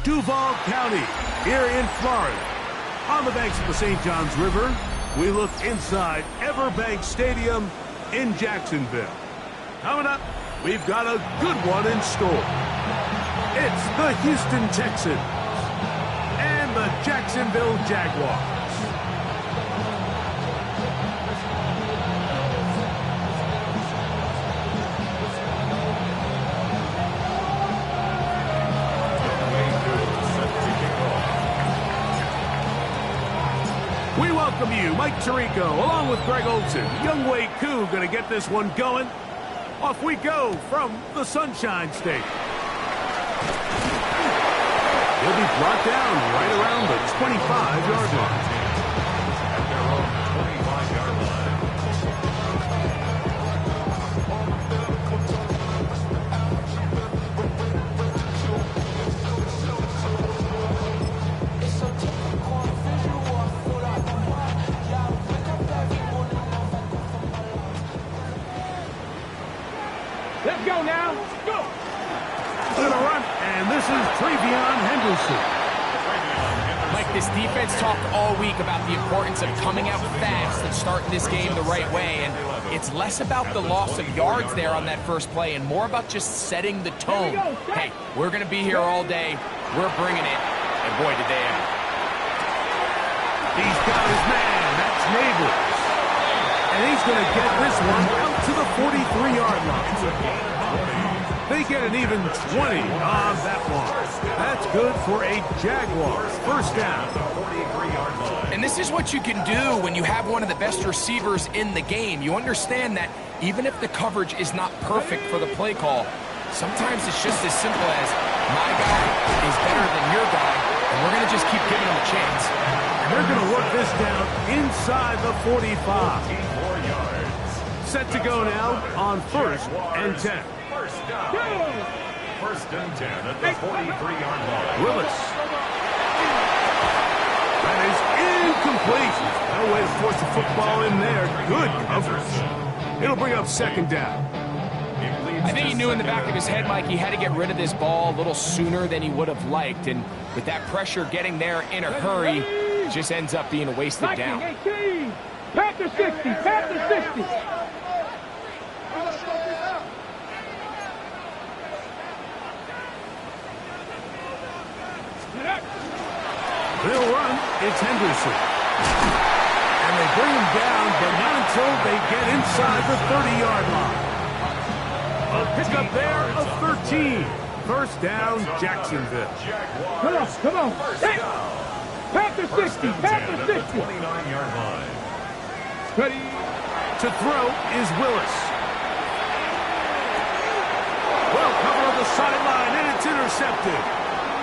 Duval County, here in Florida. On the banks of the St. Johns River, we look inside Everbank Stadium in Jacksonville. Coming up, we've got a good one in store. It's the Houston Texans and the Jacksonville Jaguars. We welcome you, Mike Tirico, along with Greg Olson. Young Wei Koo going to get this one going. Off we go from the Sunshine State. He'll be brought down right around the 25-yard line. At their own 25-yard line. Let's go now. Go. Gonna run, and this is Travion Henderson. Mike, this defense talked all week about the importance of coming out fast and starting this game the right way, and it's less about the loss of yards there on that first play and more about just setting the tone. Hey, we're going to be here all day. We're bringing it, and boy, did they ever. He's got his man. That's Neighbors. And he's going to get this one out to the 43-yard line. They get an even 20 on that one. That's good for a Jaguars first down. And this is what you can do when you have one of the best receivers in the game. You understand that even if the coverage is not perfect for the play call, sometimes it's just as simple as my guy is better than your guy, and we're going to just keep giving him a chance. And they're going to work this down inside the 45. Set to go now on 1st and 10. First down. 1st and 10 at the 43-yard line. Willis. That is incomplete. No way to force the football in there. Good coverage. It'll bring up 2nd down. I think he knew in the back of his head, Mike, he had to get rid of this ball a little sooner than he would have liked. And with that pressure getting there in a hurry, it just ends up being a wasted down. Panther 60, Panther 60. They'll run. It's Henderson. And they bring him down, but not until they get inside the 30-yard line. A pickup there of 13. First down, Jacksonville. Come on, come on. Hey. Panther 60, Panther 60. 29-yard line. Ready. To throw is Willis. Well covered on the sideline, and it's intercepted.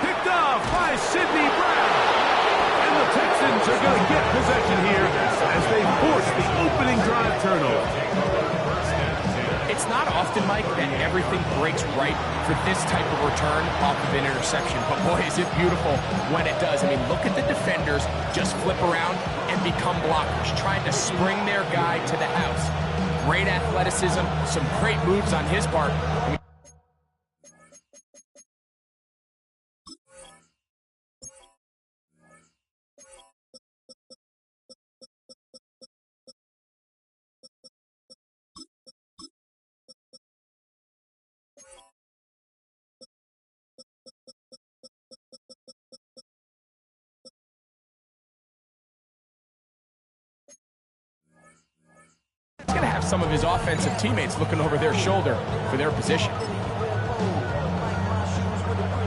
Picked off by Sidney Brown. And the Texans are going to get possession here as they force the opening drive turnover. It's not often, Mike, that everything breaks right for this type of return off of an interception. But boy, is it beautiful when it does. I mean, look at the defenders just flip around and become blockers, trying to spring their guy to the house. Great athleticism, some great moves on his part. some of his offensive teammates looking over their shoulder for their position.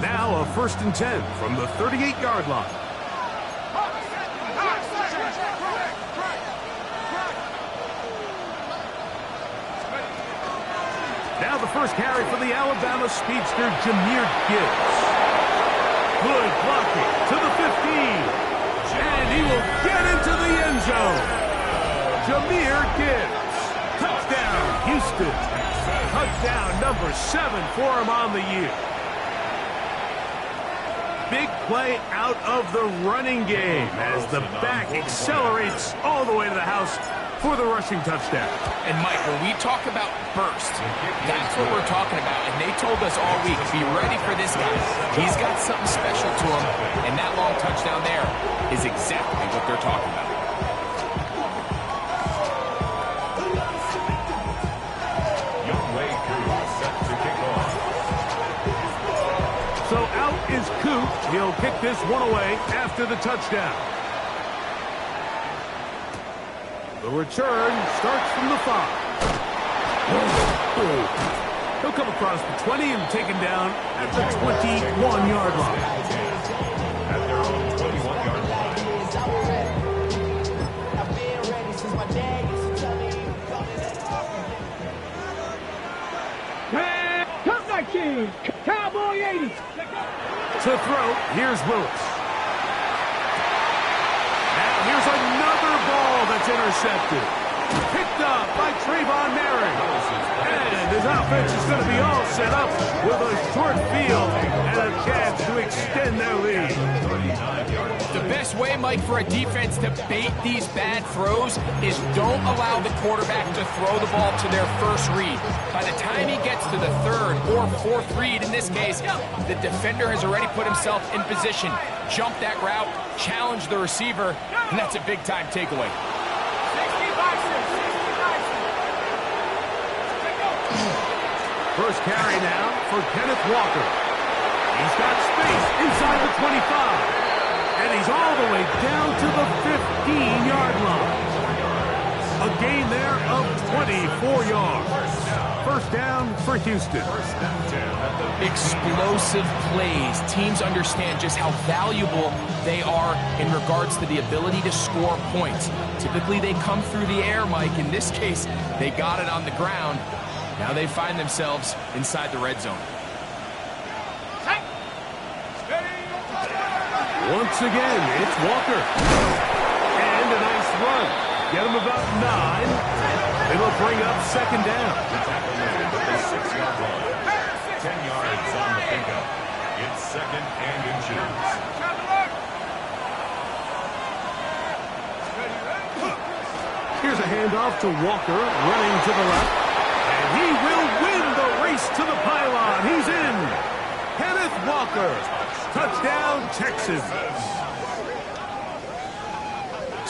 Now a 1st and 10 from the 38-yard line. Now the first carry for the Alabama speedster, Jahmyr Gibbs. Good blocking to the 15. And he will get into the end zone. Jahmyr Gibbs. Touchdown, Houston. Touchdown number 7 for him on the year. Big play out of the running game as the back accelerates all the way to the house for the rushing touchdown. And Mike, when we talk about burst, that's what we're talking about. And they told us all week, be ready for this guy. He's got something special to him, and that long touchdown there is exactly what they're talking about. So out is Coop. He'll kick this one away after the touchdown. The return starts from the 5. He'll come across the 20 and taken down at the 21-yard line. At their own 21-yard line. Come back, team. Cowboy 80. To throw, here's Willis. Now here's another ball that's intercepted. Picked up by Trayvon Merrick. And his offense is going to be all set up with a short field and a chance to extend their lead. The best way, Mike, for a defense to bait these bad throws is don't allow the quarterback to throw the ball to their first read. By the time he gets to the 3rd or 4th read, in this case, the defender has already put himself in position. Jump that route, challenge the receiver, and that's a big-time takeaway. First carry now for Kenneth Walker. He's got space inside the 25. And he's all the way down to the 15-yard line. A gain there of 24 yards. First down for Houston. Explosive plays. Teams understand just how valuable they are in regards to the ability to score points. Typically, they come through the air, Mike. In this case, they got it on the ground. Now they find themselves inside the red zone. Once again, it's Walker. And a nice run. Get him about 9. It'll bring up 2nd down. 6-yard line. 10 yards on the pickup. It's 2nd and inches. Here's a handoff to Walker, running to the left. And he will win the race to the pylon. He's in. Kenneth Walker. Touchdown, Texans.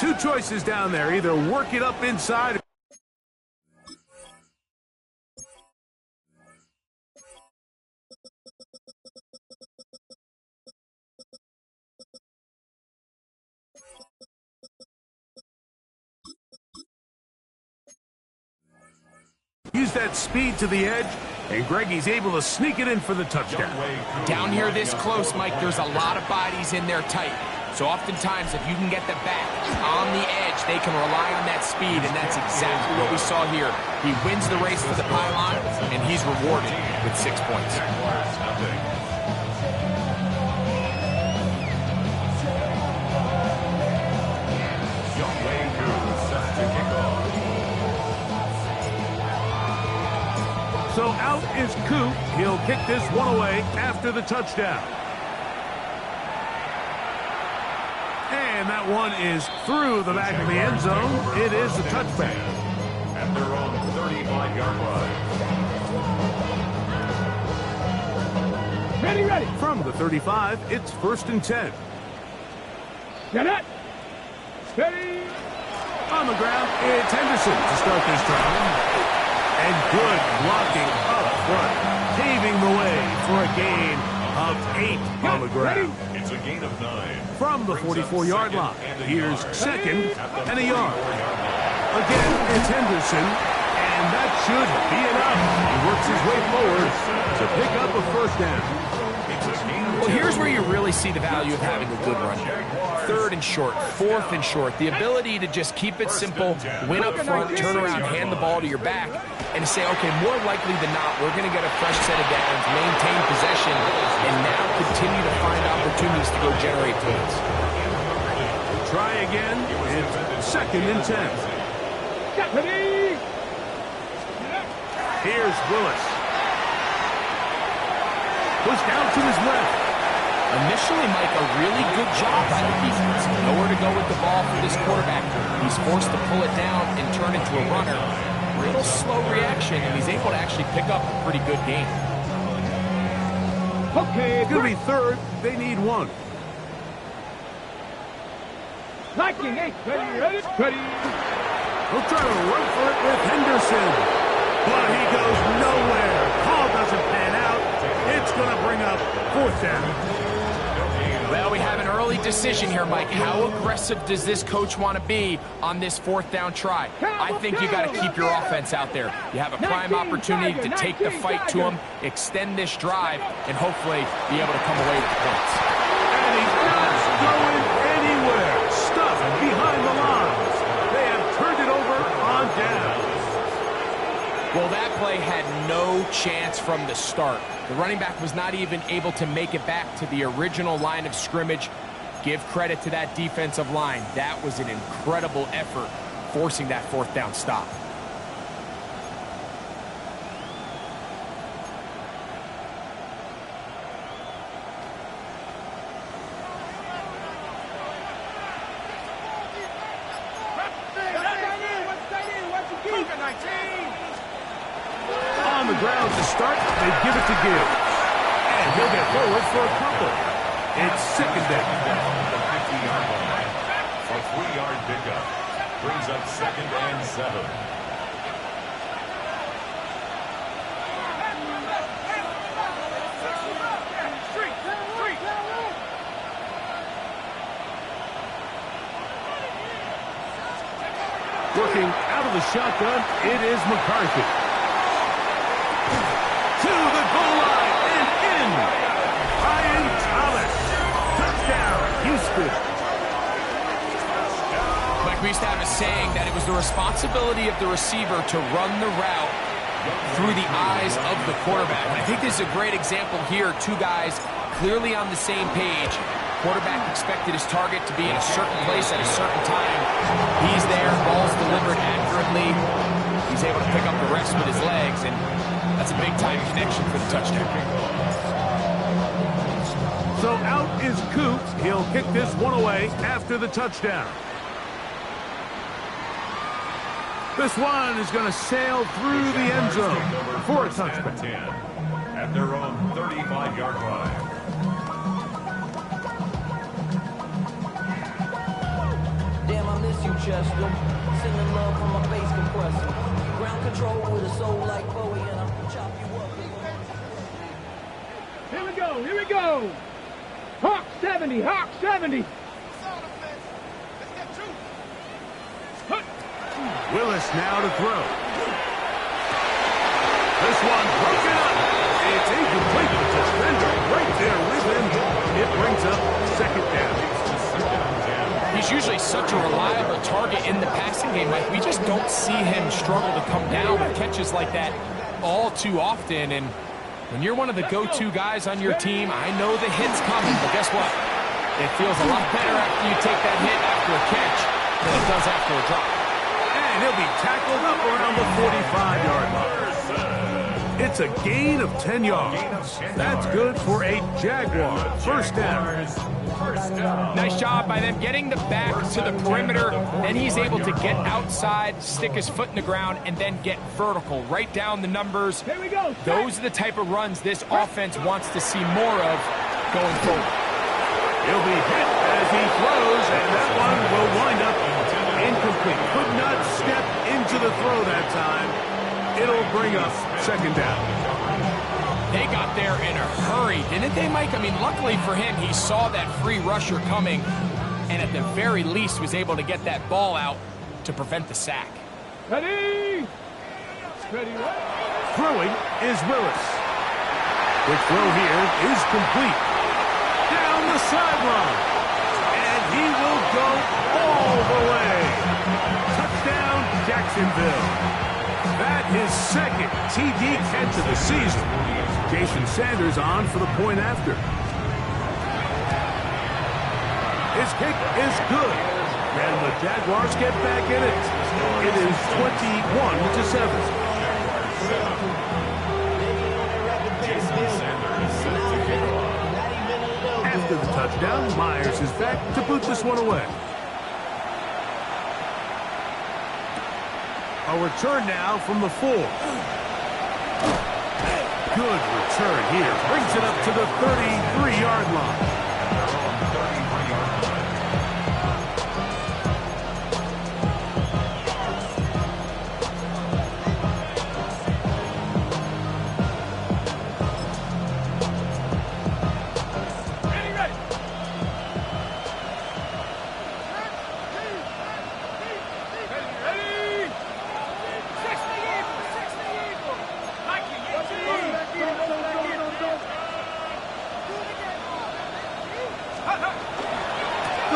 2 choices down there. Either work it up inside. Use that speed to the edge, and Greggy's able to sneak it in for the touchdown. Down here this close, Mike, there's a lot of bodies in there tight. So oftentimes, if you can get the back on the edge, they can rely on that speed, and that's exactly what we saw here. He wins the race to the pylon, and he's rewarded with 6 points. So out is Coop. He'll kick this one away after the touchdown. And that one is through the back of the end zone. It is a touchback. At their own 35-yard line. Ready. From the 35, it's 1st and 10. Get it. Steady. On the ground, it's Henderson to start this drive. And good blocking up front, paving the way for a gain of 8 on the ground. It's a gain of 9. From the 44-yard line, here's 2nd and a yard. Again, it's Henderson, and And that should be enough. He works his way forward to pick up a first down. Well, here's where you really see the value of having a good run game. 3rd and short, 4th and short. The ability to just keep it simple, win up front, turn around, hand the ball to your back, and say, okay, more likely than not, we're going to get a fresh set of downs, maintain possession, and now continue to find opportunities to go generate points. Try again. It's 2nd and 10. Here's Willis. Push down to his left. Initially, Mike, a really good job by the defense. Nowhere to go with the ball for this quarterback. He's forced to pull it down and turn into a runner. Real slow reaction, and he's able to actually pick up a pretty good game. Okay, it's going to be 3rd. They need 1. Liking, hey, ready. He'll try to run for it with Henderson. But he goes nowhere. Call doesn't pan out. It's going to bring up 4th down. Well, we have an early decision here, Mike. How aggressive does this coach want to be on this 4th down try? I think you got to keep your offense out there. You have a prime opportunity to take the fight to him, extend this drive, and hopefully be able to come away with the points. And he's not going anywhere. Stuffed behind the lines. They have turned it over on down. Well, that play had no chance from the start. The running back was not even able to make it back to the original line of scrimmage. Give credit to that defensive line. That was an incredible effort, forcing that 4th down stop. On the ground to start, they give it to Gibbs. And he'll get forward for a couple. It's 2nd down. The 50-yard line for 3-yard pickup. Brings up 2nd and 7. Working out of the shotgun, it is McCarthy. To the goal line and in. Ryan Thomas. Touchdown, Houston. Like we used to have a saying that it was the responsibility of the receiver to run the route through the eyes of the quarterback. And I think this is a great example here. 2 guys clearly on the same page. Quarterback expected his target to be in a certain place at a certain time. He's there, ball's delivered accurately. He's able to pick up the rest with his legs, and that's a big-time connection for the touchdown. So out is Coop. He'll kick this one away after the touchdown. This one is going to sail through the end zone for a touchback. At their own 35-yard line. Damn, I miss you, Chester. Sending love from my bass compressor. Ground control with a soul like Bowie, and I'll chop you up. Here we go. Hawk 70, Hawk 70. Willis now to throw. This one broken up. It's incomplete. The defender right there with him. It brings up 2nd down. He's usually such a reliable target in the passing game. Like, we just don't see him struggle to come down with catches like that all too often. And when you're one of the go-to guys on your team, I know the hit's coming, but guess what? It feels a lot better after you take that hit after a catch than it does after a drop. And he'll be tackled up around the 45-yard line. It's a gain of 10 yards. That's good for a Jaguar first down. Nice job by them getting the back to the perimeter. Then he's able to get outside, stick his foot in the ground, and then get vertical. Right down the numbers. Here we go. Those are the type of runs this offense wants to see more of going forward. He'll be hit as he throws, and that one will wind up incomplete. Could not step into the throw that time. It'll bring up 2nd down. They got there in a hurry, didn't they, Mike? I mean, luckily for him, he saw that free rusher coming, and at the very least was able to get that ball out to prevent the sack. Ready, Throwing is Willis. The throw here is complete. Down the sideline. And he will go all the way. Touchdown, Jacksonville. That is second TD catch of the season. Jason Sanders on for the point after. His kick is good. And the Jaguars get back in it. It is 21-7. Jason Sanders set to kick off. After the touchdown, Myers is back to boot this one away. A return now from the 4. Good return here. Brings it up to the 33-yard line.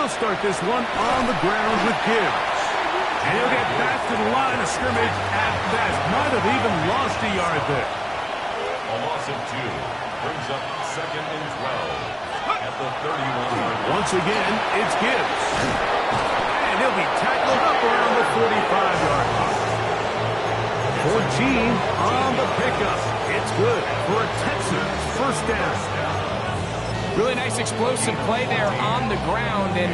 Start this one on the ground with Gibbs. And he'll get back to the line of scrimmage at best. Might have even lost a yard there. A loss of 2 brings up 2nd and 12 at the 31-yard line. Once again, it's Gibbs. And he'll be tackled up around the 45-yard line. 14 on the pickup. It's good for a Texans first down. Really nice explosive play there on the ground. And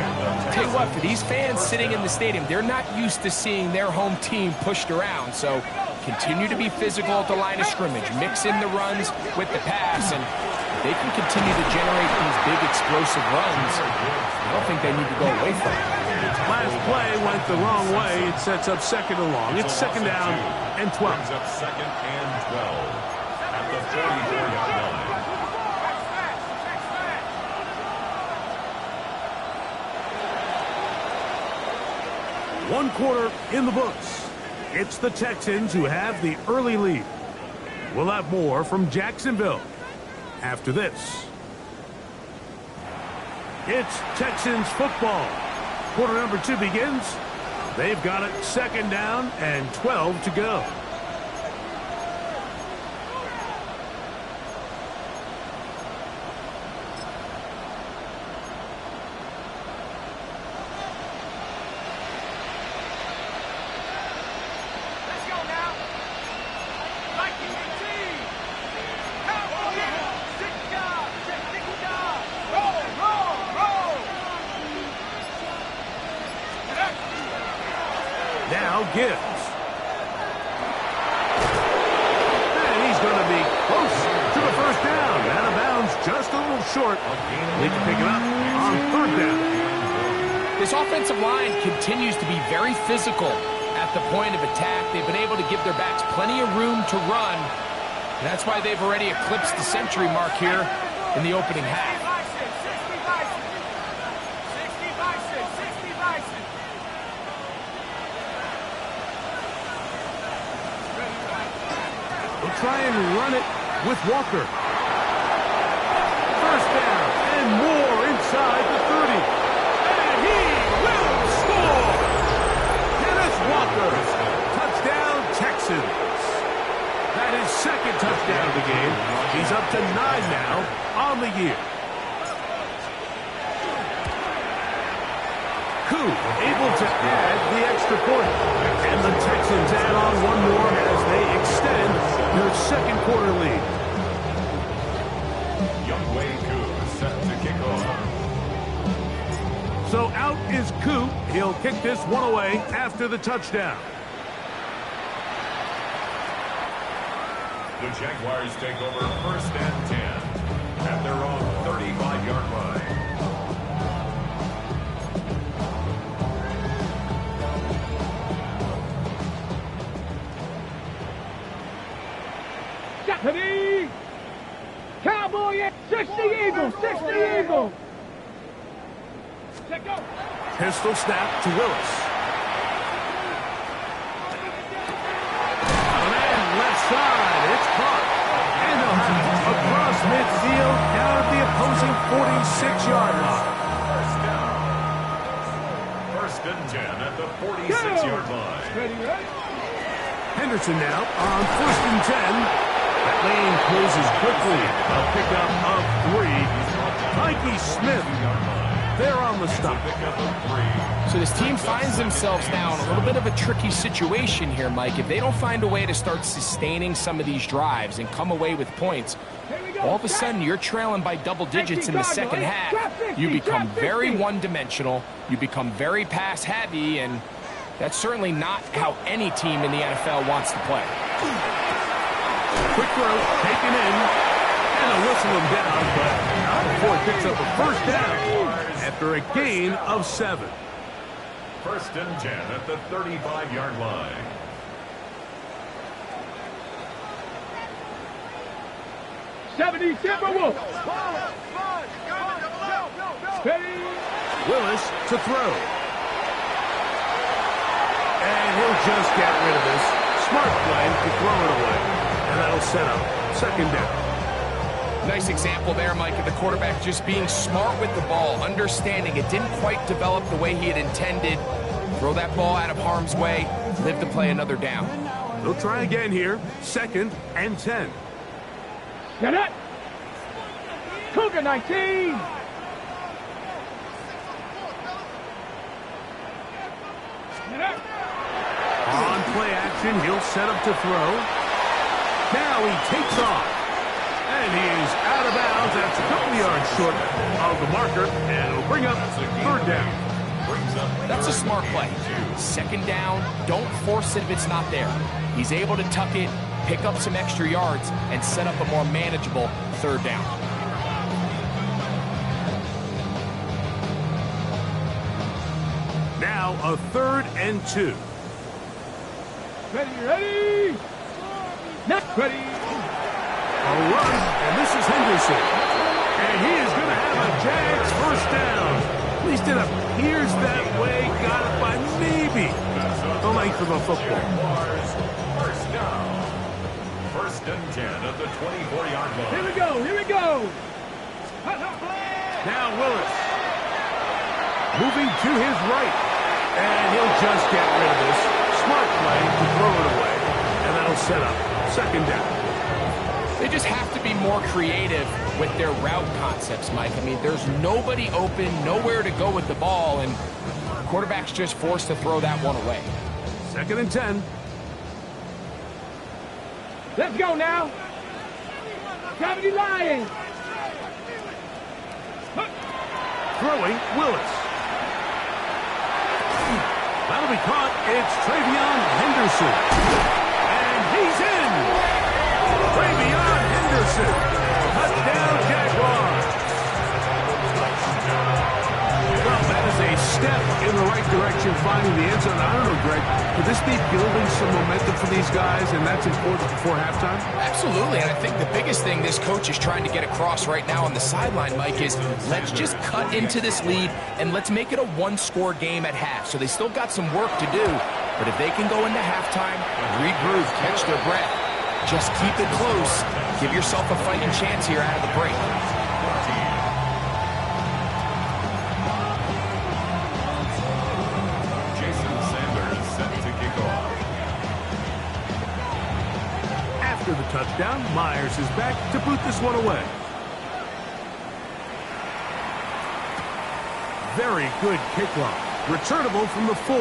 tell you what, for these fans sitting in the stadium, they're not used to seeing their home team pushed around. So continue to be physical at the line of scrimmage. Mix in the runs with the pass. And if they can continue to generate these big explosive runs, I don't think they need to go away from it. Last play went the wrong way. It sets up second and long. It's second down and 12. Brings up 2nd and 12 at the 44-yard line. One quarter in the books. It's the Texans who have the early lead. We'll have more from Jacksonville after this. It's Texans football. Quarter number 2 begins. They've got it second down and 12 to go. Now Gibbs. And he's going to be close to the first down. Out of bounds, just a little short. They can pick it up on third down. This offensive line continues to be very physical at the point of attack. They've been able to give their backs plenty of room to run. And that's why they've already eclipsed the century mark here in the opening half. Try and run it with Walker. First down and more inside the 30. And he will score! Dennis Walker. Touchdown, Texans. That is second touchdown of the game. He's up to 9 now on the year. Koo able to add the extra point. And the Texans add on one more as they extend their second quarter lead. Youngway Koo set to kick off. So out is Koo. He'll kick this one away after the touchdown. The Jaguars take over 1st and 10 at their own 35-yard line. Deputy! Cowboy! 60 Eagles! 60 Eagles! Check go! Pistol snap to Willis. And 46-yard line. First down. First and 10 at the 46-yard line. Ready, ready? Henderson now on 1st and 10. That lane closes quickly. A pickup of 3. Mikey Smith there on the stop. So this team finds themselves now in a little bit of a tricky situation here, Mike. If they don't find a way to start sustaining some of these drives and come away with points, all of a sudden you're trailing by double digits in the second half. You become very one-dimensional. You become very pass-heavy, and that's certainly not how any team in the NFL wants to play. Quick throw, taken in, and a whistle him down, but not before it picks up a first down after a gain of 7. First and 10 at the 35-yard line. '70 Timberwolves. Ready? Willis to throw. And he'll just get rid of this. Smart play to throw it away. And that'll set up second down. Nice example there, Mike, of the quarterback just being smart with the ball, understanding it didn't quite develop the way he had intended. Throw that ball out of harm's way, live to play another down. They'll try again here. 2nd and 10. Get it. Cougar 19. On play action, he'll set up to throw. Now he takes off. And he is out of bounds. That's a couple yards short of the marker. And it'll bring up 3rd down. That's a smart play. 2nd down, don't force it if it's not there. He's able to tuck it, pick up some extra yards, and set up a more manageable 3rd down. Now a 3rd and 2. Ready, ready. Not ready. A run, and this is Henderson. And he is going to have a Jags first down. At least it appears that way. Got it by maybe the length of a football. First down. First and 10 at the 24-yard line. Here we go, here we go. Now Willis. Moving to his right. And he'll just get rid of this. Smart play to throw it away. And that'll set up second down. They just have to be more creative with their route concepts, Mike. I mean, there's nobody open, nowhere to go with the ball, and the quarterback's just forced to throw that one away. 2nd and 10. Let's go now. 70 Lions. Throwing Willis. That'll be caught. It's Travion Henderson. And he's in. Travion Henderson. Touchdown, Jaguars. Well, that is a step in the right direction, finding the end zone. I don't know, Greg, could this be building some momentum for these guys, and that's important before halftime? Absolutely, and I think the biggest thing this coach is trying to get across right now on the sideline, Mike, is let's just cut into this lead, and let's make it a one-score game at half. So they still got some work to do, but if they can go into halftime, regroup, catch their breath, just keep it close, give yourself a fighting chance here out of the break. After the touchdown, Myers is back to boot this one away. Very good kickoff. Returnable from the 4.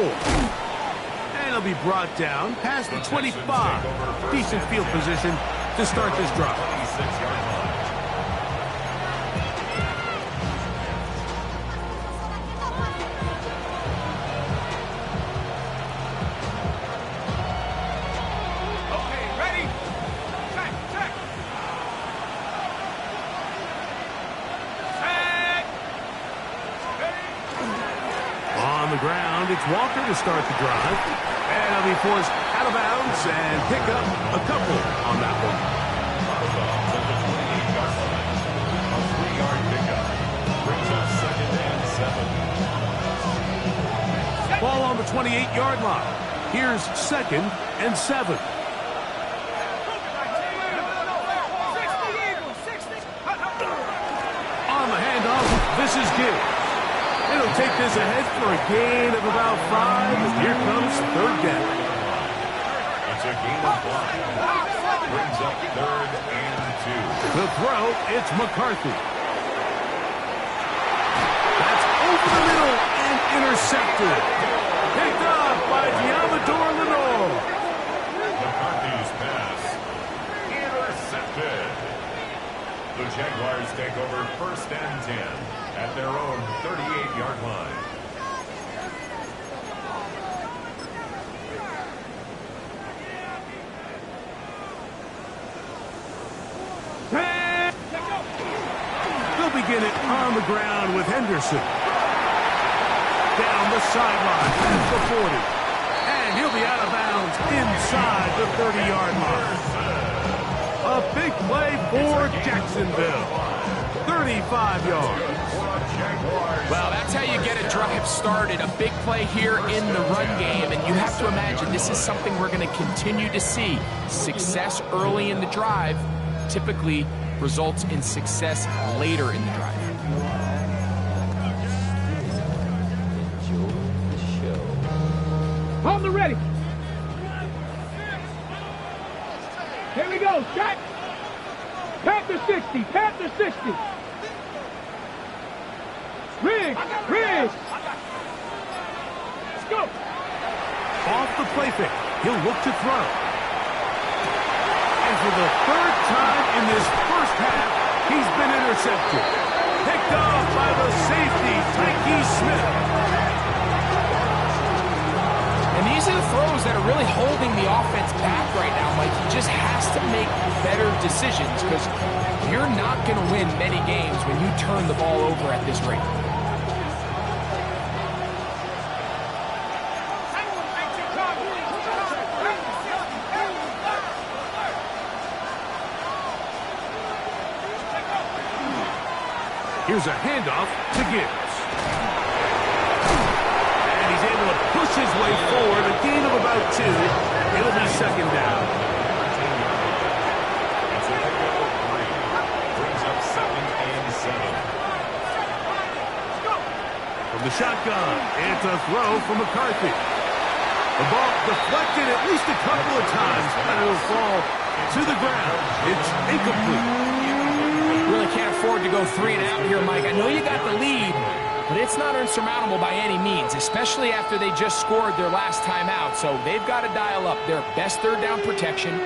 And he'll be brought down past the 25. Decent field position to start this drive. 26-yard line. It's Walker to start the drive. And he'll be forced out of bounds and pick up a couple on that one. A 3-yard pickup. Brings up 2nd and 7. Ball on the 28-yard line. Here's 2nd and 7. On the handoff. This is Gibbs. It'll take this ahead for a gain of about 5. Here comes third down. It's a gain of 5. Brings up 3rd and 2. The throw, it's McCarthy. That's over the middle and intercepted. Picked off by Diamador Lenore. McCarthy's pass intercepted. The Jaguars take over 1st and 10 at their own 38-yard line. They'll begin it on the ground with Henderson. Down the sideline at the 40. And he'll be out of bounds inside the 30-yard mark. A big play for Jacksonville. 35 yards. Well, that's how you get a drive started. A big play here in the run game. And you have to imagine this is something we're going to continue to see. Success early in the drive typically results in success later in the drive. On the ready. Here we go. Shot. Panther 60. Panther 60. Riggs. Riggs. Let's go. Off the play fake. He'll look to throw. And for the 3rd time in this first half, he's been intercepted. Picked off by the safety, Tyke Smith. And these are the throws that are really holding the offense back right now, Mike. He just has to make better decisions because you're not going to win many games when you turn the ball over at this rate. Here's a handoff to Gibbs. And he's able to push his way forward, a gain of about 2. It'll be 2nd down. It's a pick up of 3. Brings up 2nd and 7. From the shotgun, it's a throw from McCarthy. The ball deflected at least a couple of times, and it'll fall to the ground. It's incomplete. Really can't afford to go 3 and out here, Mike. I know you got the lead, but it's not insurmountable by any means, especially after they just scored their last time out. So they've got to dial up their best 3rd down protection,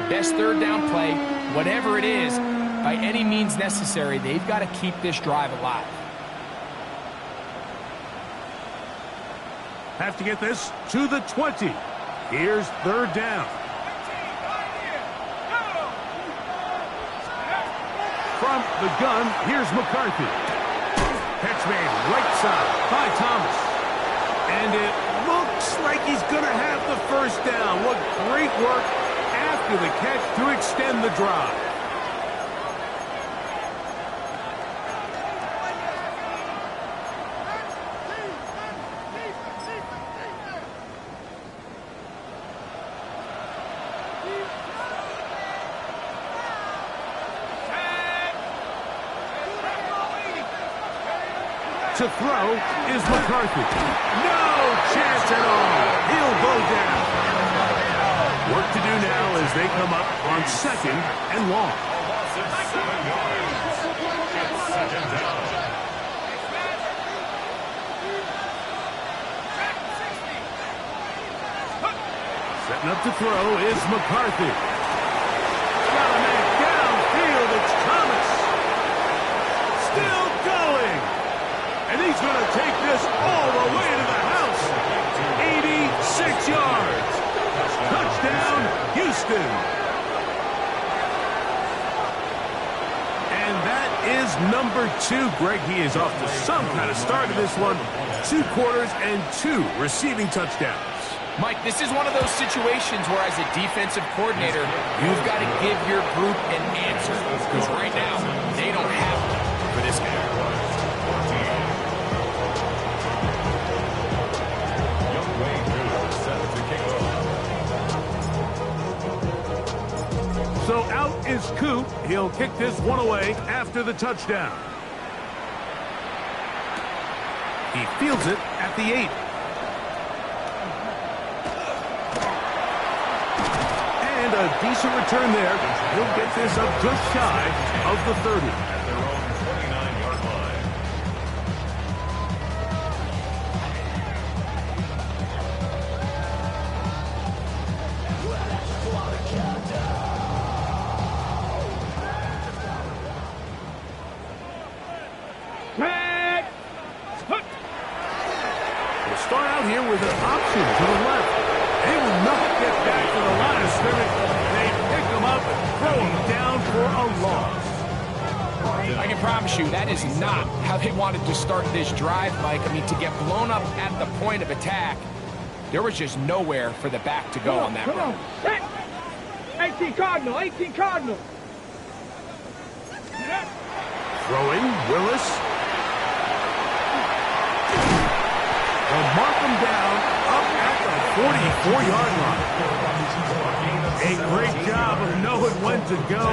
best 3rd down play, whatever it is, by any means necessary. They've got to keep this drive alive. Have to get this to the 20. Here's 3rd down. From the gun, here's McCarthy. Catch made right side by Thomas. And it looks like he's going to have the 1st down. What great work after the catch to extend the drive. To throw is McCarthy. No chance at all. He'll go down. Work to do now as they come up on 2nd and long. Loss of 7 yards. It's 2nd down. Setting up to throw is McCarthy. Got a man downfield. It's Thomas. Still going. And he's going to take this all the way to the house. 86 yards. Touchdown, Houston. And that is number 2. Greg, he is off to some kind of start in this one. 2 quarters and 2 receiving touchdowns. Mike, this is one of those situations where as a defensive coordinator, you've got to give your group an answer. Because right now, they don't have one for this game. So out is Coop. He'll kick this one away after the touchdown. He fields it at the 8. And a decent return there. He'll get this up just shy of the 30. At their own 29-yard line. Tag. Hook. We'll start out here with an option to the left. They will not get back to the line of scrimmage. They pick him up and throw him down for a loss. I can promise you that is not how they wanted to start this drive, Mike. I mean, to get blown up at the point of attack, there was just nowhere for the back to go on that Come run. on. Set. 18 Cardinal. 18 Cardinal. Throwing, Willis. They'll mark him down up at the 44-yard line. A great job of knowing when to go.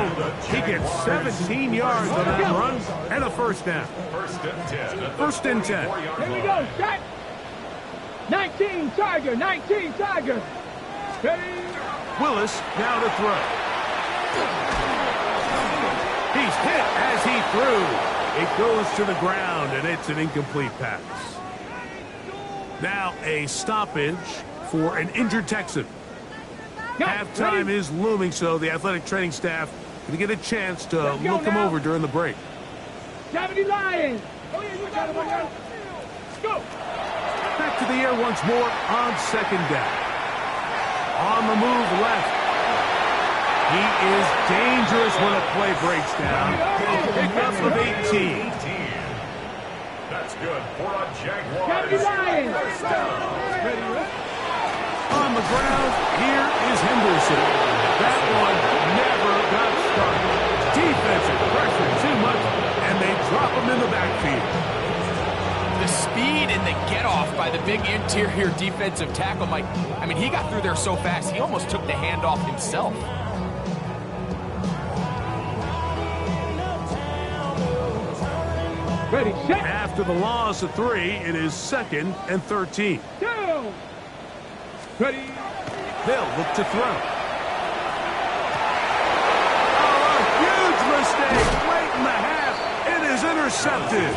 He gets 17 yards on that run and a first down. First and 10. First and 10. Here we go. Set. 19 Tiger. 19 Tiger. Ready. Willis now to throw. He's hit as he threw. It goes to the ground, and it's an incomplete pass. Now a stoppage for an injured Texan. Halftime is looming, so the athletic training staff going to get a chance to look him over during the break. 70 Lions. Oh, yeah, you got it, buddy. Go. Back to the air once more on second down. On the move left. He is dangerous when a play breaks down. A pickup of 18. That's good for a Jaguars. 70 Lions. First down. On the ground, here is Henderson. That one never got started. Defensive pressure too much, and they drop him in the backfield. The speed and the get-off by the big interior defensive tackle, Mike. I mean, he got through there so fast, he almost took the handoff himself. Ready, set. After the loss of 3, it is 2nd and 13. Down. Ready. They'll look to throw. Oh, a huge mistake late in the half. It is intercepted.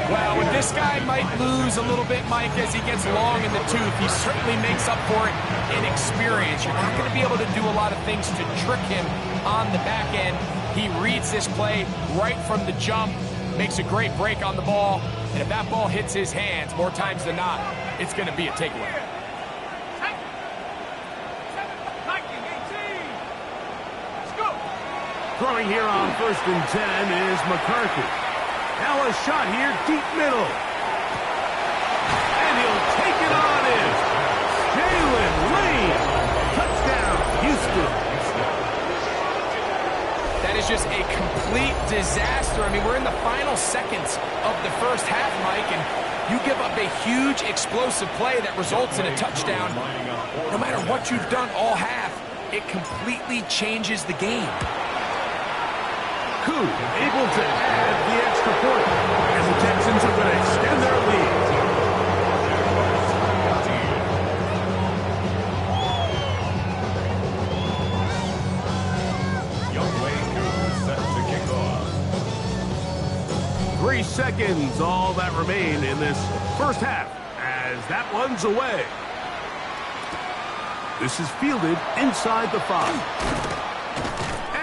Well, when this guy might lose a little bit, Mike, as he gets long in the tooth, he certainly makes up for it in experience. You're not going to be able to do a lot of things to trick him on the back end. He reads this play right from the jump, makes a great break on the ball, and if that ball hits his hands more times than not, it's going to be a takeaway. Throwing here on 1st and 10 is McCarthy. Now a shot here, deep middle. And he'll take it on in. Jalen Lane. Touchdown, Houston. That is just a complete disaster. I mean, we're in the final seconds of the first half, Mike, and you give up a huge explosive play that results in a touchdown. No matter what you've done all half, it completely changes the game. Able to add the extra point. And the Texans are going to extend their lead. Young Wayne set to kick off. 3 seconds, all that remain in this first half, as that one's away. This is fielded inside the 5.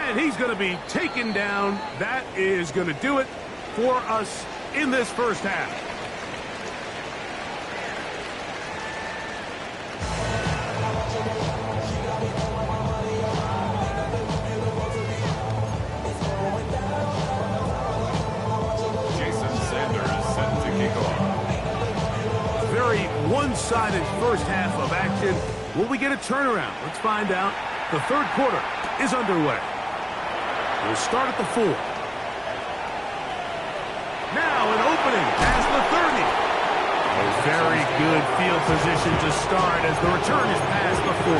And he's going to be taken down. That is going to do it for us in this first half. Jason Sanders set to kick off. Very one-sided first half of action. Will we get a turnaround? Let's find out. The third quarter is underway. We'll start at the 4. Now an opening past the 30. A very good field position to start as the return is past the 40.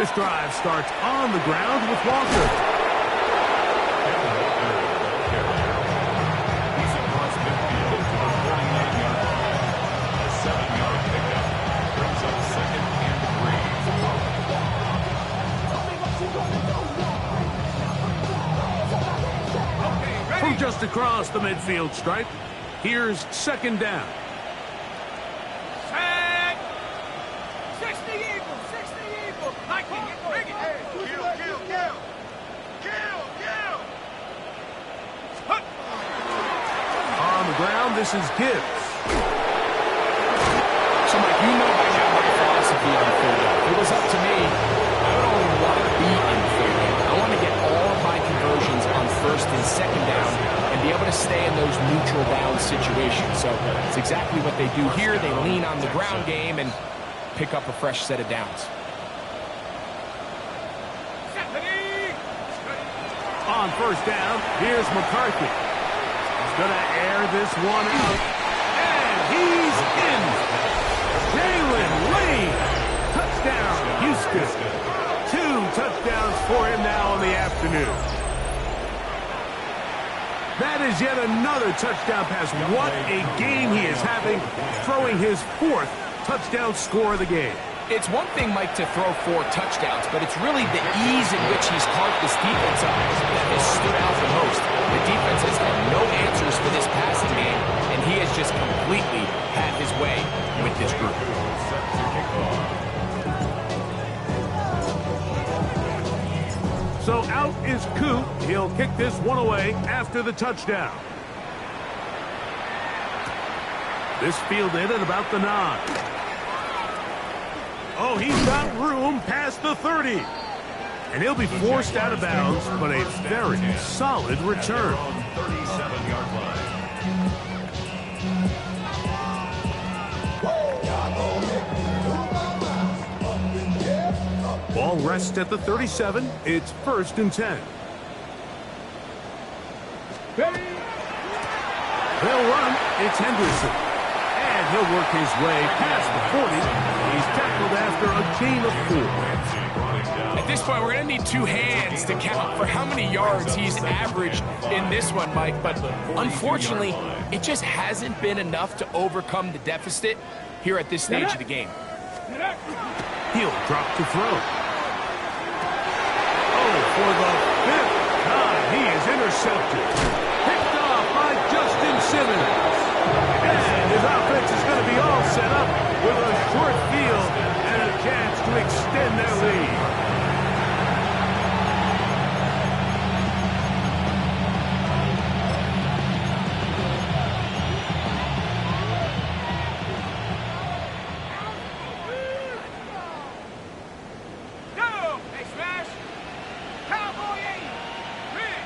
This drive starts on the ground with Walker. He's across midfield to the 49-yard line. A 7-yard pickup brings up 2nd and 3. From just across the midfield stripe, here's 2nd down. Set. 60 Eagles, 60 Eagles. Mike, bring it. Kill. On the ground, this is Gibbs. So, Mike, you know by now my philosophy on third down. If it was up to me, I would only want to be in third down. I want to get all of my conversions on 1st and 2nd down and be able to stay in those neutral down situations. So it's exactly what they do here. They lean on the ground game and pick up a fresh set of downs. On 1st down, here's McCarthy. He's going to air this one out. And he's in. Jalen Lane. Touchdown, Houston. 2 touchdowns for him now in the afternoon. That is yet another touchdown pass. What a game he is having, throwing his 4th touchdown score of the game. It's one thing, Mike, to throw 4 touchdowns, but it's really the ease in which he's carved this defense up that has stood out the most. The defense has had no answers for this passing game, and he has just completely had his way with this group. So out is Coop. He'll kick this one away after the touchdown. This fielded at about the 9. Oh, he's got room past the 30. And he'll be forced out of bounds, but a very solid return. 37-yard line. Ball rests at the 37. It's 1st and 10. They'll run. It's Henderson. And he'll work his way past the 40. He's tackled after a gain of 4. At this point, we're going to need 2 hands to count for how many yards he's averaged in this one, Mike. But unfortunately, it just hasn't been enough to overcome the deficit here at this stage of the game. He'll drop to throw. Oh, for the 5th time, he is intercepted. Picked off by Justin Simmons. And his offense is going to be all set up with a short field and a chance to extend their lead.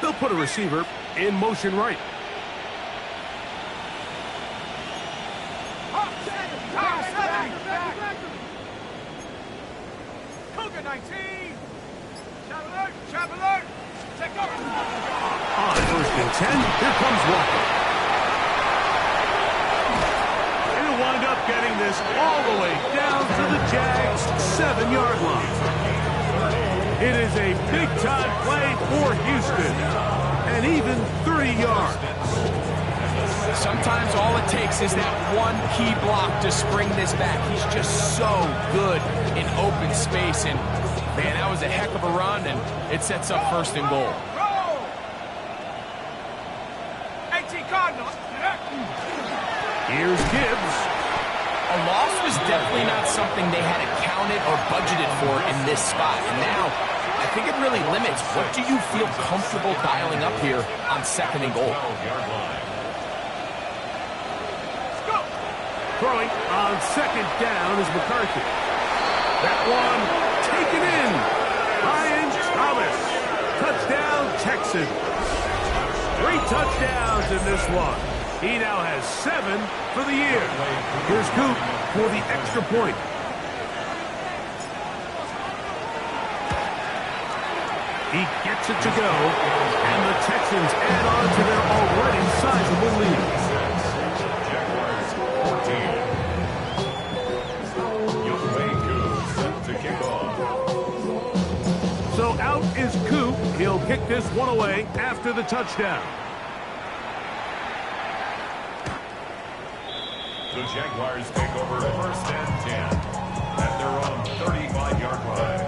They'll put a receiver in motion right. On 1st and 10, here comes Walker. He'll wind up getting this all the way down to the Jags' 7-yard line. It is a big-time play for Houston, and even 30 yards. Sometimes all it takes is that one key block to spring this back. He's just so good in open space, and man, that was a heck of a run, and it sets up 1st and goal. Here's Gibbs. A loss was definitely not something they had accounted or budgeted for in this spot, and now I think it really limits what do you feel comfortable dialing up here on 2nd and goal. Throwing on 2nd down is McCarthy. That one taken in. Ryan Thomas. Touchdown, Texans. 3 touchdowns in this one. He now has 7 for the year. Here's Coop for the extra point. He gets it to go, and the Texans add on to their already sizable lead. Jaguars 14. Youngwaku set to kick off. this one away after the touchdown. The Jaguars take over 1st and 10 at their own 35-yard line.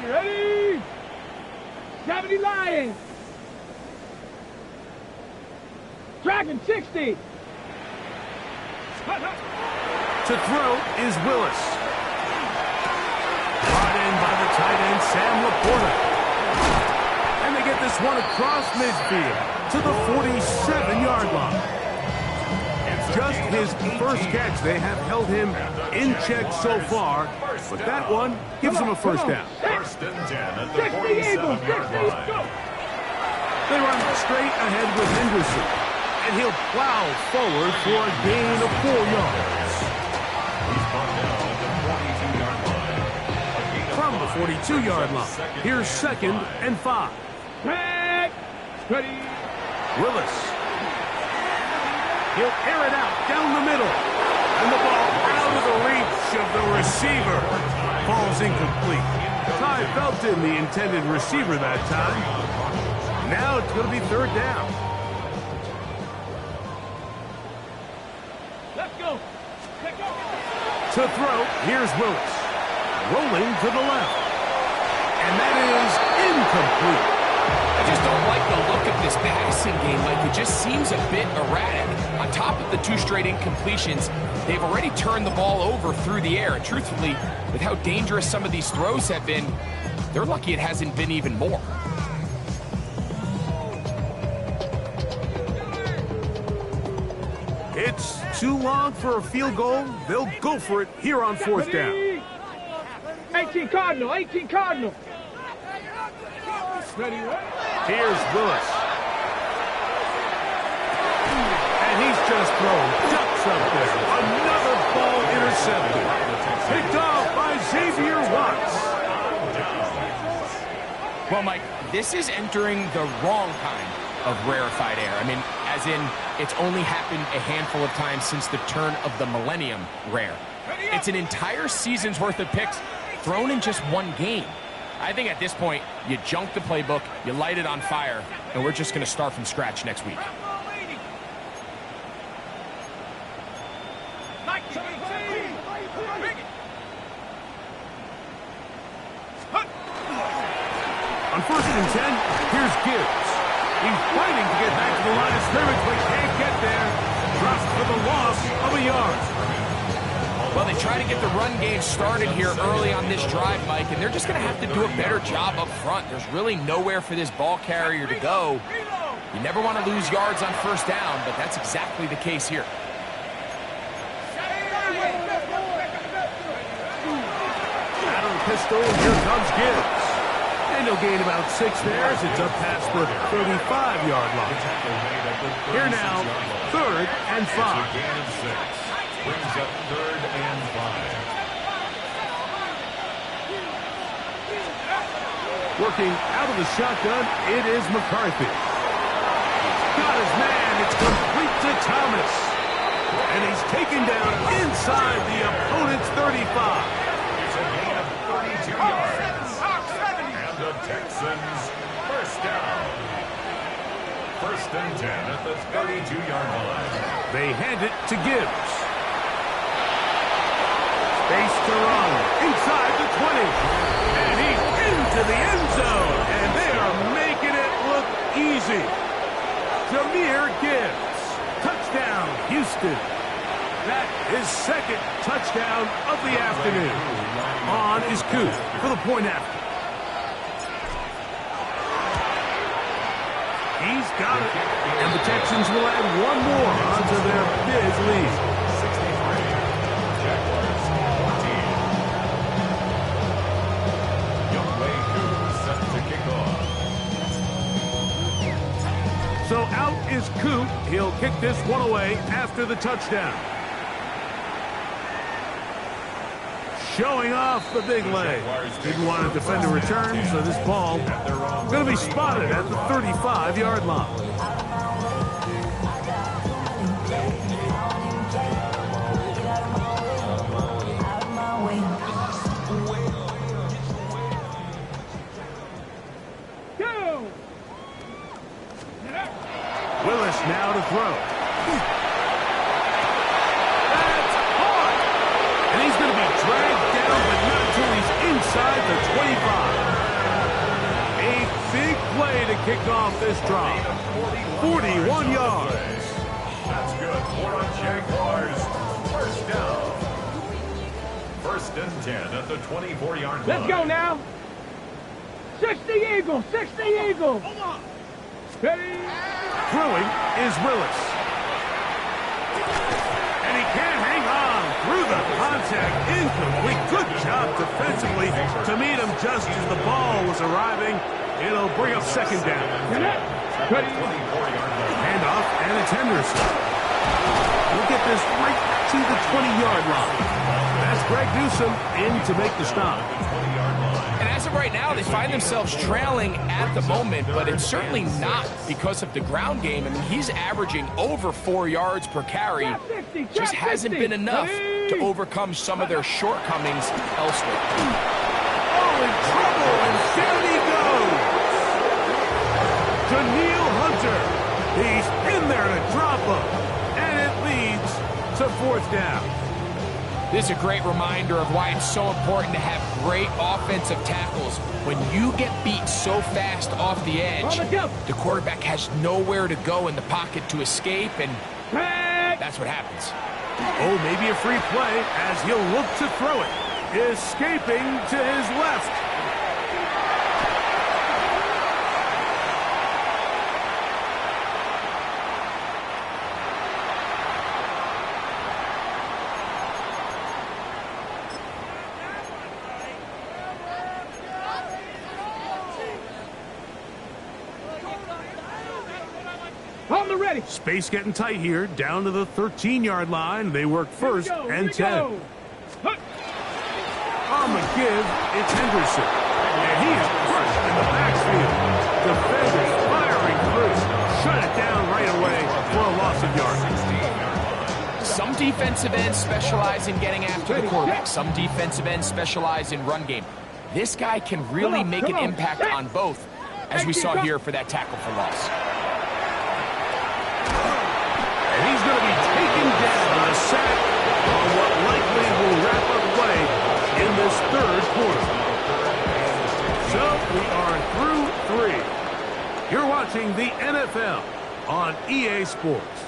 Ready? 70 Lions. Dragon 60. To throw is Willis. Brought in by the tight end, Sam Laporta. And they get this one across midfield to the 47-yard line. Just his first catch. They have held him in check so far, but that one gives him a first down. 1st and 10 at the 47-yard line. They run straight ahead with Henderson, and he'll plow forward for a gain of 4 yards. He's brought down at the 42-yard line. From the 42-yard line, here's 2nd and 5. Ready? Willis. He'll air it out down the middle. And the ball out of the reach of the receiver. Ball's incomplete. Ty Felton, the intended receiver that time. Now it's going to be 3rd down. Let's go. To throw, here's Willis. Rolling to the left. And that is incomplete. I just don't like the look of this passing game. Like, it just seems a bit erratic. On top of the 2 straight incompletions, they've already turned the ball over through the air. And truthfully, with how dangerous some of these throws have been, they're lucky it hasn't been even more. It's too long for a field goal. They'll go for it here on 4th down. 18 Cardinal. Ready? Here's Willis. And he's just thrown ducks up there. Another ball intercepted. Picked off by Xavier Watts. Well, Mike, this is entering the wrong kind of rarefied air. I mean, as in, it's only happened a handful of times since the turn of the millennium rare. It's an entire season's worth of picks thrown in just one game. I think at this point, you junk the playbook, you light it on fire, and we're just going to start from scratch next week. On 1st and 10, here's Gibbs. He's fighting to get back to the line of scrimmage, but can't get there. Drops for the loss of a yard. Well, they try to get the run game started here early on this drive, Mike, and they're just going to have to do a better job up front. There's really nowhere for this ball carrier to go. You never want to lose yards on 1st down, but that's exactly the case here. Out of the pistol, here comes Gibbs. And he'll gain about 6 there as it's up past the 35-yard line. Here now, 3rd and 5. Brings up 3rd and 5. Working out of the shotgun, it is McCarthy. Got his man, it's complete to Thomas. And he's taken down inside the opponent's 35. It's a gain of 32 yards. And the Texans 1st down. 1st and 10 at the 32-yard line. They hand it to Gibbs. Space to run inside the 20. And he's into the end zone. And they are making it look easy. Jahmyr Gibbs. Touchdown, Houston. That is 2nd touchdown of the afternoon. On is Coop for the point after. He's got it. And the Texans will add one more onto their big lead. 63. Jaguars 14. Youngway Coop set to kick off. So out is Coop. He'll kick this one away after the touchdown. Showing off the big leg. Didn't want to defend a return, so this ball going to be spotted at the 35-yard line. Willis now to throw. That's caught. And he's going to be dragged down, but not until he's inside the 25. A big play to kick off this drive. 41 yards. That's good for the Jaguars. First down. First and 10 at the 24-yard line. Let's go now. 60 Eagles, 60 Eagles. Ready? Throwing is Willis. And he can't hang on through the contact. Incomplete. Good job defensively to meet him just as the ball was arriving. It'll bring up second down. Ready? Handoff, and it's Henderson. We'll get this right to the 20-yard line. That's Greg Newsome in to make the stop. And as of right now, they find themselves trailing at the moment, but it's certainly not because of the ground game. I mean, he's averaging over 4 yards per carry. Just hasn't been enough to overcome some of their shortcomings elsewhere. Oh, in trouble, and down he goes. Daniil Hunter. He's in there to drop him, and it leads to fourth down. This is a great reminder of why it's so important to have great offensive tackles. When you get beat so fast off the edge, the quarterback has nowhere to go in the pocket to escape, and that's what happens. Oh, maybe a free play as he'll look to throw it. Escaping to his left. On the ready. Space getting tight here, down to the 13-yard line. They work first and 10. On the give, it's Henderson. And he is crushed in the backfield. Defenders firing through. Shut it down right away for a loss of yardage. Some defensive ends specialize in getting after the quarterback. Some defensive ends specialize in run game. This guy can really make an impact on both, as we saw here for that tackle for loss. And he's going to be taken down, a sack on what likely will wrap up play in this third quarter. So we are through 3. You're watching the NFL on EA Sports.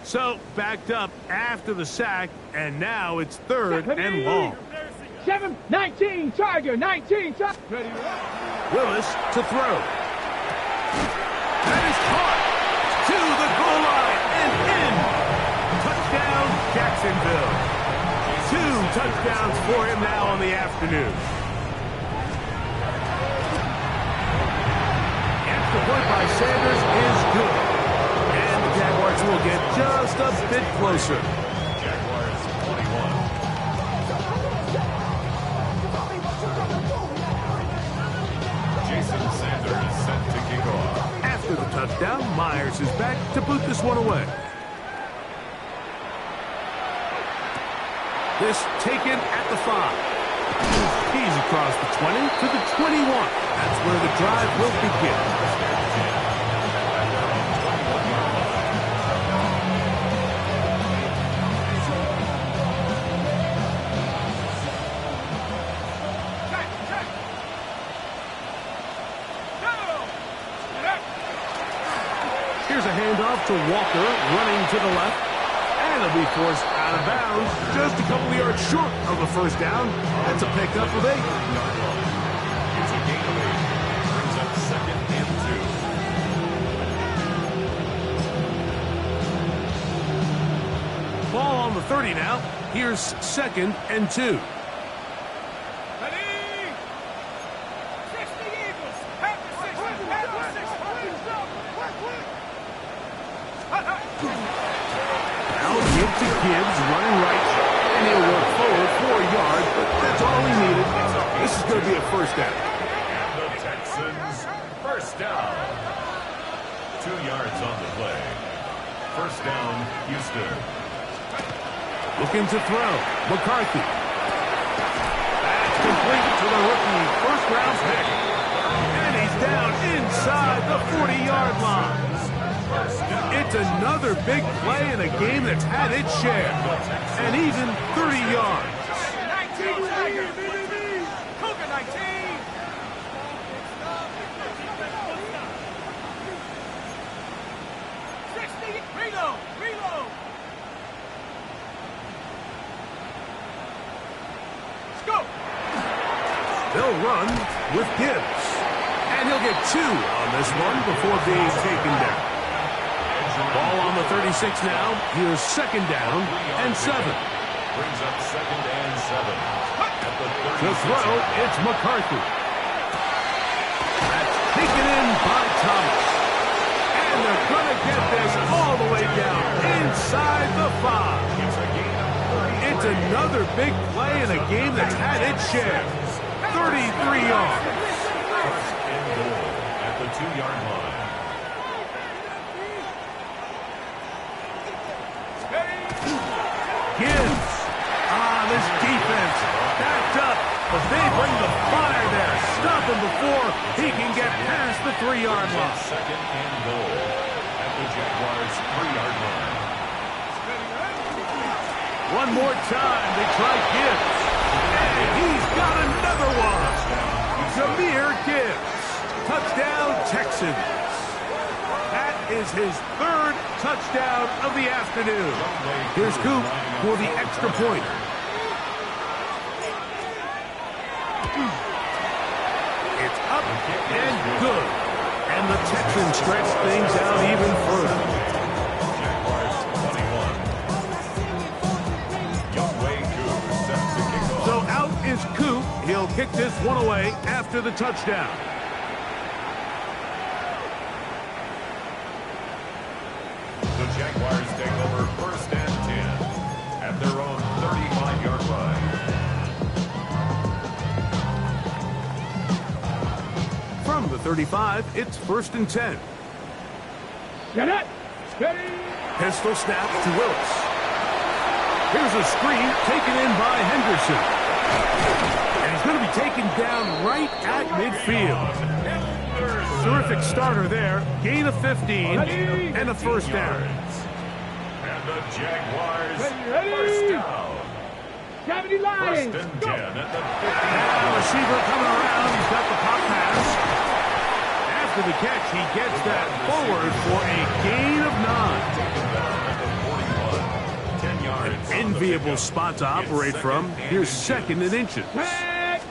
So, backed up after the sack, and now it's third and long. 19, Tiger, 19, Tiger. Willis to throw. That is caught to the goal line and in. Touchdown, Jacksonville. 2 touchdowns for him now on the afternoon. Extra point by Sanders is good. And the Jaguars will get just a bit closer. Jaguars 21. Jason Sanders set to kick off. After the touchdown, Myers is back to boot this one away. This taken at the 5. He's across the 20 to the 21. That's where the drive will begin. Here's a handoff to Walker, running to the left. And he'll be forced out of bounds, just a couple of yards short of the first down. That's a pickup of 8. It's a gain of 8. Brings up second and 2. Ball on the 30 now. Here's second and 2. Gibbs running right, and he'll work forward 4 yards, but that's all he needed. This is going to be a first down. And the Texans, first down. 2 yards on the play. First down, Houston. Looking to throw. McCarthy. That's complete to the rookie. First-round pick. And he's down inside the 40-yard line. It's another big play in a game that's had its share. And even 30 yards. 19 Tiger. Cougar 19. Reload. Let's go. They'll run with Gibbs. And he'll get 2 on this one before being taken down. Ball on the 36 now. Here's second down and 7. Brings up second and 7. To throw, it's McCarthy. That's taken in by Thomas. And they're going to get this all the way down inside the 5. It's another big play in a game that's had its share. 33 yards. First and goal at the 2-yard line. Gibbs. This defense backed up, but they bring the fire there. Stop him before he can get past the 3-yard line. Second and goal at the Jaguars' 3-yard line. One more time, they try Gibbs. And he's got another one. Jahmyr Gibbs. Touchdown, Texans. That is his 3rd touchdown of the afternoon. Here's Coop for the extra point. It's up and good. And the Texans stretch things out even further. Jaguars 21. Youngway Coop set to kick off. So out is Coop. He'll kick this one away after the touchdown. The Jaguars take over first and 10 at their own 35-yard line. From the 35, it's first and 10. Get it. Steady. Pistol snap to Willis. Here's a screen taken in by Henderson. And he's going to be taken down right at midfield. Terrific starter there. Gain of 15 and a first down. And the Jaguars Ready. first down. Gravity line. First and Go. 10 at the 50. Now receiver coming around. He's got the pop pass. After the catch, he gets that forward for a gain of 9. 10 yards. Enviable spot to operate from. Here's second and inches. Back.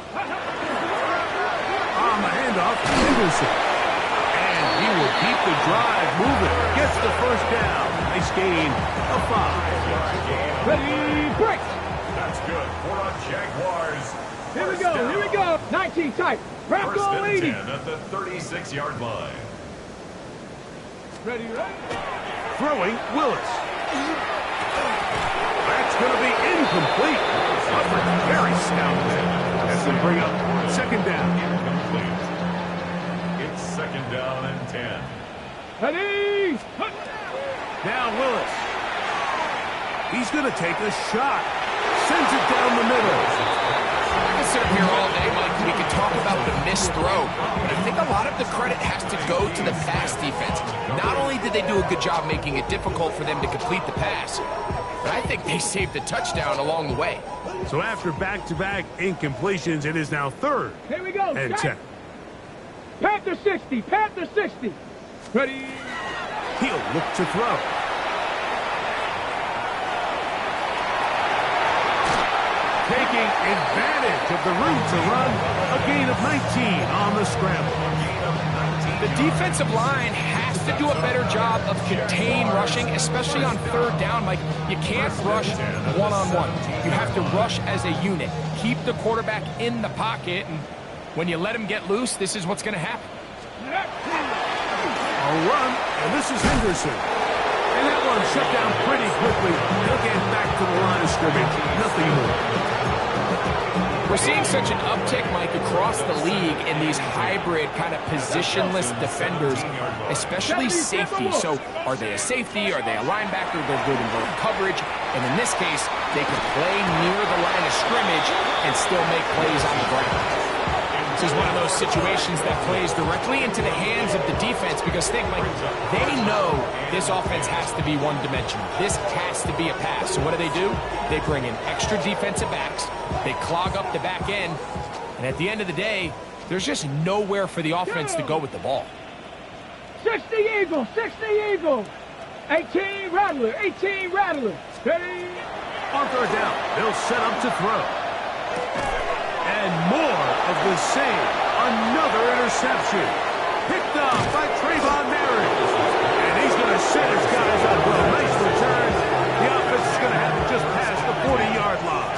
On the handoff to Henderson. And he will keep the drive moving. Gets the first down. Nice gain of 5. Ready. Break. That's good for the Jaguars. Here we First go. down. Here we go. 19 tight. Wrap First goal and 80. 10 at the 36-yard line. Ready. Throwing Willis. That's going to be incomplete. Coverage very stout there. As they bring up second down. Incomplete. It's second down and 10. Ready. Now Willis. He's going to take a shot. Sends it down the middle. I could sit up here all day, Mike. We could talk about the missed throw, but I think a lot of the credit has to go to the pass defense. Not only did they do a good job making it difficult for them to complete the pass, but I think they saved the touchdown along the way. So after back-to-back incompletions, it is now third Here we go. and 10. Panther 60. Panther 60. Ready. He'll look to throw. Taking advantage of the route to run, a gain of 19 on the scramble. The defensive line has to do a better job of contain rushing, especially on third down. Mike, you can't rush one-on-one. You have to rush as a unit. Keep the quarterback in the pocket, and when you let him get loose, this is what's going to happen. A run, and this is Henderson. And that one shut down pretty quickly. He'll get back to the line of scrimmage. Nothing more. We're seeing such an uptick, Mike, across the league in these hybrid kind of positionless defenders, especially safety. So are they a safety? Are they a linebacker? They're good in both coverage. And in this case, they can play near the line of scrimmage and still make plays on the ground. This is one of those situations that plays directly into the hands of the defense because think, Mike, they know this offense has to be one-dimensional. This has to be a pass. So what do? They bring in extra defensive backs. They clog up the back end. And at the end of the day, there's just nowhere for the offense to go with the ball. 60 Eagle, 60 Eagle. 18 Rattler, 18 Rattler. Steady. On third down, they'll set up to throw. And more of the same. Another interception. Picked up by Trayvon Merritt. And he's going to set his guys up for a nice return. The offense is going to have to just pass the 40-yard line.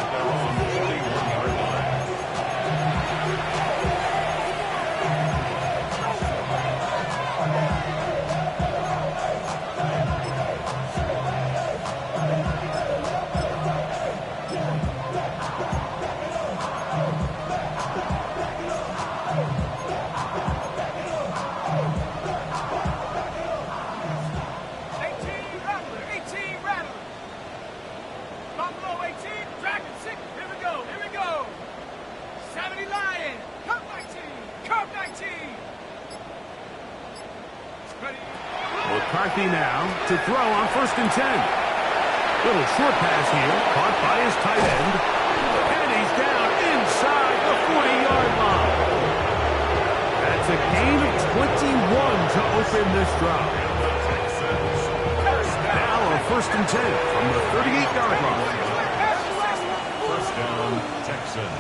McCarthy now to throw on 1st and 10. Little short pass here, caught by his tight end. And he's down inside the 40-yard line. That's a gain of 21 to open this drive. Now on 1st and 10 from the 38-yard line. First down, Texans.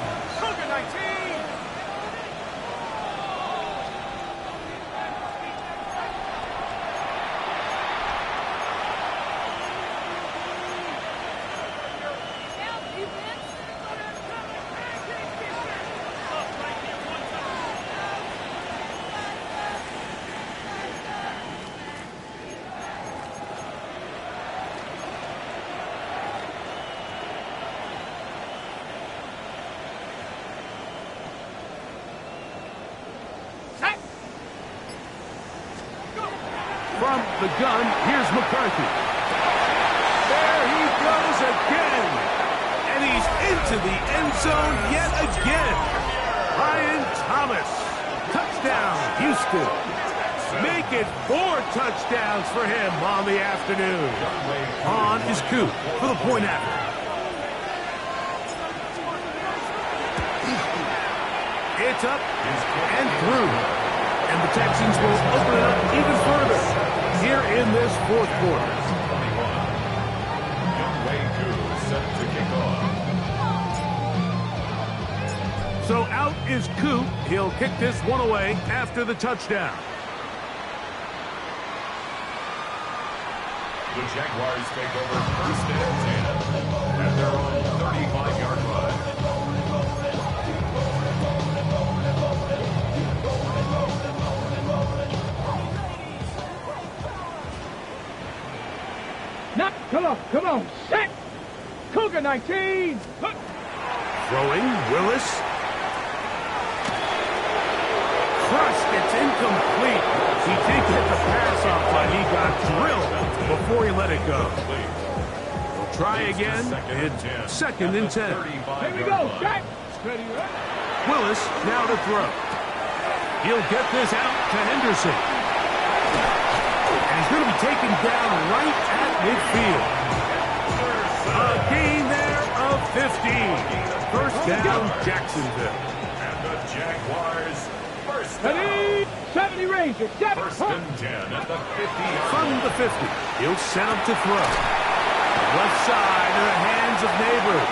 From the gun, here's McCarthy. There he goes again. And he's into the end zone yet again. Ryan Thomas. Touchdown, Houston. Make it 4 touchdowns for him on the afternoon. On is Coop for the point after. It's up and through. And the Texans will open it up even further here in this 4th quarter. Set to kick off. So out is Coop. He'll kick this one away after the touchdown. The Jaguars take over 1st and 10 at their own 35-yard line. Come on, set! Cougar 19! Look. Throwing, Willis. Crushed, it's incomplete. He did get the pass off, but he got drilled before he let it go. We'll try again. It's 2nd and 10. Here we go, set! Willis now to throw. He'll get this out to Henderson. And he's going to be taken down right at midfield. A gain there of 15. First down, Jacksonville. And the Jaguars first down. 70 Rangers. 1st and 10 at the 50. From the 50, he'll set up to throw. Left side in the hands of Neighbors.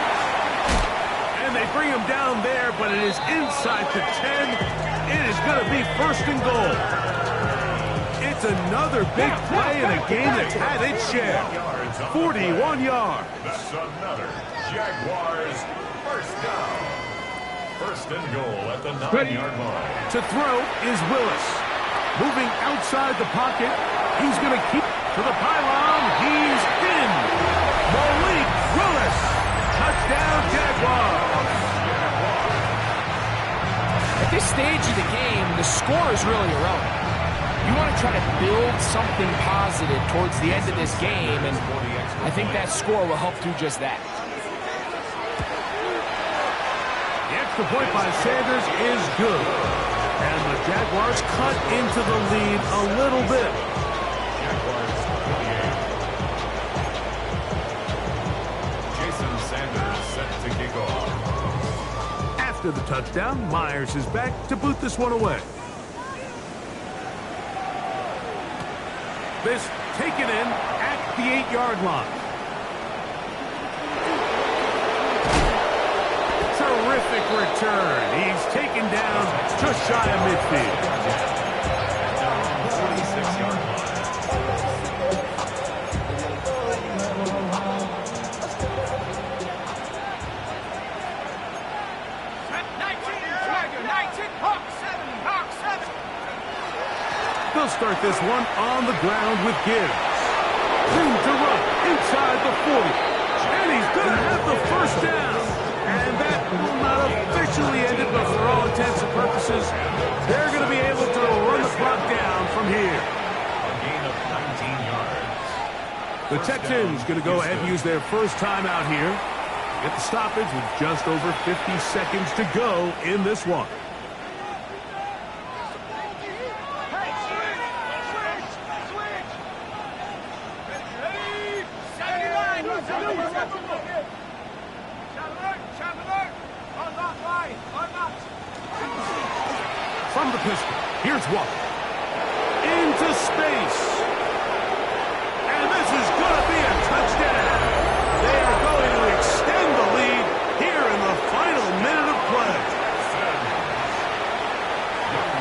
And they bring him down there, but it is inside the 10. It is going to be 1st and goal. It's another big play in a game that's had its share. 41 yards. That's another Jaguars first down. 1st and goal at the 9-yard line. To throw is Willis. Moving outside the pocket. He's going to keep to the pylon. He's in. Malik Willis. Touchdown, Jaguars. this stage of the game, the score is really irrelevant. You want to try to build something positive towards the end of this game, and I think that score will help do just that. The extra point by Sanders is good. And the Jaguars cut into the lead a little bit. Jaguars 28. Jason Sanders set to kick off. After the touchdown, Myers is back to boot this one away. This taken in at the 8-yard line. Terrific return. He's taken down just shy of midfield. 46-yard line. They'll start this one on the ground with Gibbs. Room to run inside the 40. And he's going to have the first down. And that will not officially end it, but for all intents and purposes, they're going to be able to run the clock down from here. A gain of 19 yards. The Texans going to go ahead and use their first time out here. Get the stoppage with just over 50 seconds to go in this one. From the pistol, here's Walker. Into space. And this is going to be a touchdown. They are going to extend the lead here in the final minute of play.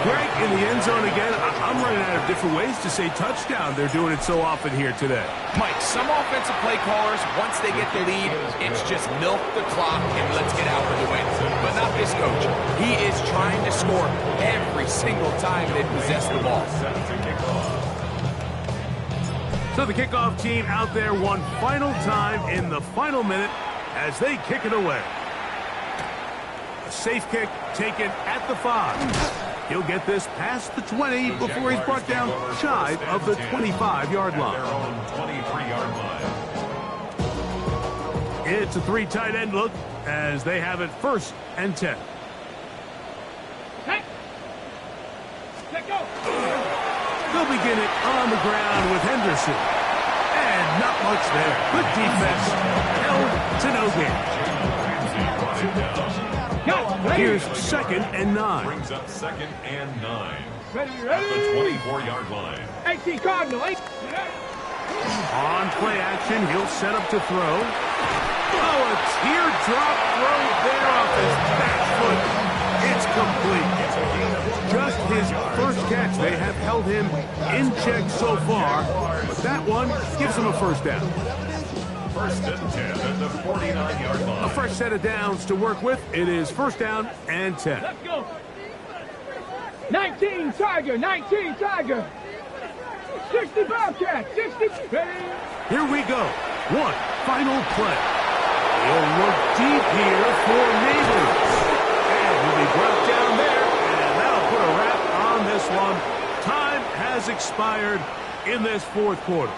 Greg in the end zone again. I'm running out of different ways to say touchdown. They're doing it so often here today. Mike, some offensive play callers, once they get the lead, it's just milk the clock and let's get out of the win. But not this coach. He is trying to score every single time they possess the ball. So the kickoff team out there one final time in the final minute as they kick it away. A safe kick taken at the 5. He'll get this past the 20 before he's brought down shy of the 25-yard line. Their own 23-yard line. It's a 3 tight end look as they have it 1st and 10. They'll begin it on the ground with Henderson. And not much there. Good defense. Held to no gain. Here's 2nd and 9. Brings up 2nd and 9. Ready, At the 24-yard line. 18 Cardinal, 8. On play action, he'll set up to throw. Oh, a teardrop throw there off his back foot. It's complete. Just his first catch. They have held him in check so far, but that one gives him a first down. 1st and 10 at the 49-yard line. A fresh set of downs to work with. It is 1st down and 10. Let's go. 19 Tiger, 19 Tiger. 60 Bobcat, 60. Ready. Here we go. One final play. He'll look deep here for Neighbors. And he'll be brought down there, and that'll put a wrap on this one. Time has expired in this 4th quarter.